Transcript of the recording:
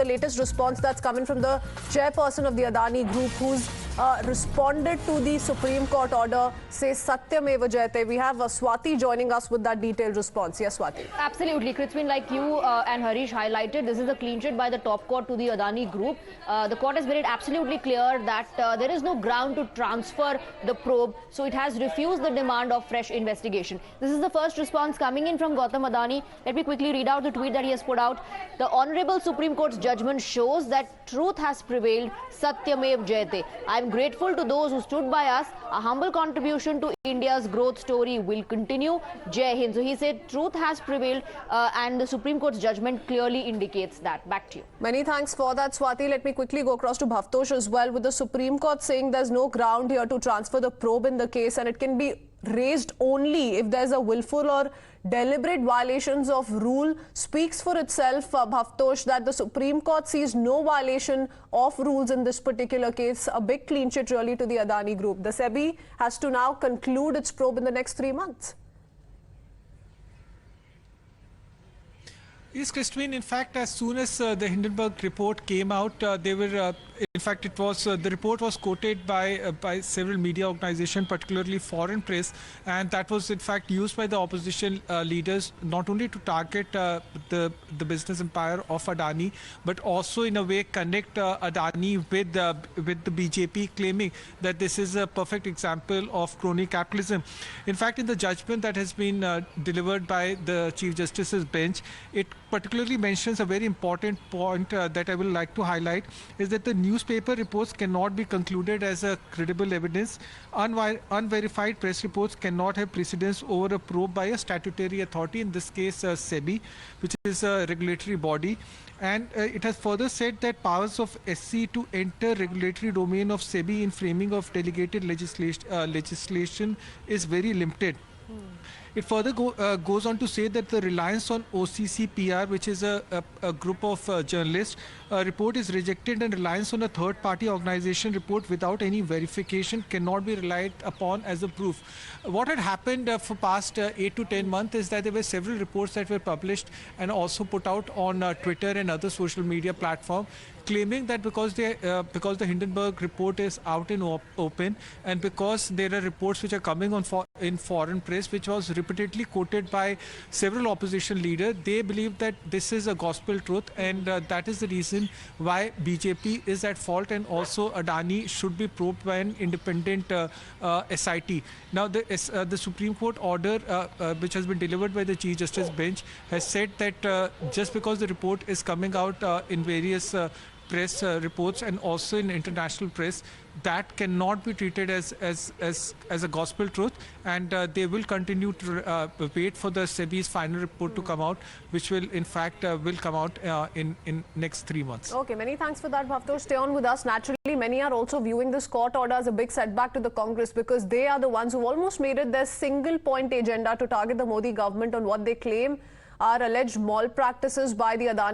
the latest response that's coming from the chairperson of the Adani Group, who's responded to the Supreme Court order, says Satyameva Jayate. We have Swati joining us with that detailed response. Yes, Swati. Absolutely. Kritzwin, like you and Harish highlighted, this is a clean sheet by the top court to the Adani Group. The court has made it absolutely clear that there is no ground to transfer the probe, so it has refused the demand of fresh investigation. This is the first response coming in from Gautam Adani. Let me quickly read out the tweet that he has put out. The Honorable Supreme Court's judgment shows that truth has prevailed. Satyamev Jayate. I am grateful to those who stood by us. A humble contribution to India's growth story will continue. Jai Hind. So he said truth has prevailed and the Supreme Court's judgment clearly indicates that. Back to you. Many thanks for that, Swati. Let me quickly go across to Bhavtosh as well, with the Supreme Court saying there's no ground here to transfer the probe in the case, and it can be raised only if there's a willful or deliberate violations of rule. Speaks for itself, Bhavtosh, that the Supreme Court sees no violation of rules in this particular case. A big clean sheet really to the Adani Group. The SEBI has to now conclude its probe in the next 3 months. Yes, Christine. In fact, as soon as the Hindenburg report came out, they were. In fact, it was the report was quoted by several media organizations, particularly foreign press, and that was in fact used by the opposition leaders not only to target the business empire of Adani, but also in a way connect Adani with the BJP, claiming that this is a perfect example of crony capitalism. In fact, in the judgment that has been delivered by the Chief Justice's bench, it particularly mentions a very important point that I will like to highlight, is that the newspaper reports cannot be concluded as a credible evidence. Unverified press reports cannot have precedence over a probe by a statutory authority, in this case SEBI, which is a regulatory body. And it has further said that powers of SC to enter regulatory domain of SEBI in framing of delegated legislation is very limited. It further goes on to say that the reliance on OCCPR, which is a group of journalists, report is rejected, and reliance on a third-party organization report without any verification cannot be relied upon as a proof. What had happened for past 8 to 10 months is that there were several reports that were published and also put out on Twitter and other social media platforms, claiming that because the Hindenburg report is out in open, and because there are reports which are coming on in foreign press, which was repeatedly quoted by several opposition leaders, they believe that this is a gospel truth, and that is the reason why BJP is at fault, and also Adani should be probed by an independent SIT. Now, the Supreme Court order, which has been delivered by the Chief Justice bench, has said that just because the report is coming out in various press reports and also in international press, that cannot be treated as a gospel truth, and they will continue to wait for the SEBI's final report to come out, which will in fact will come out in next 3 months. Okay, many thanks for that, Bhavtosh. Stay on with us. Naturally, many are also viewing this court order as a big setback to the Congress, because they are the ones who almost made it their single point agenda to target the Modi government on what they claim are alleged malpractices by the Adani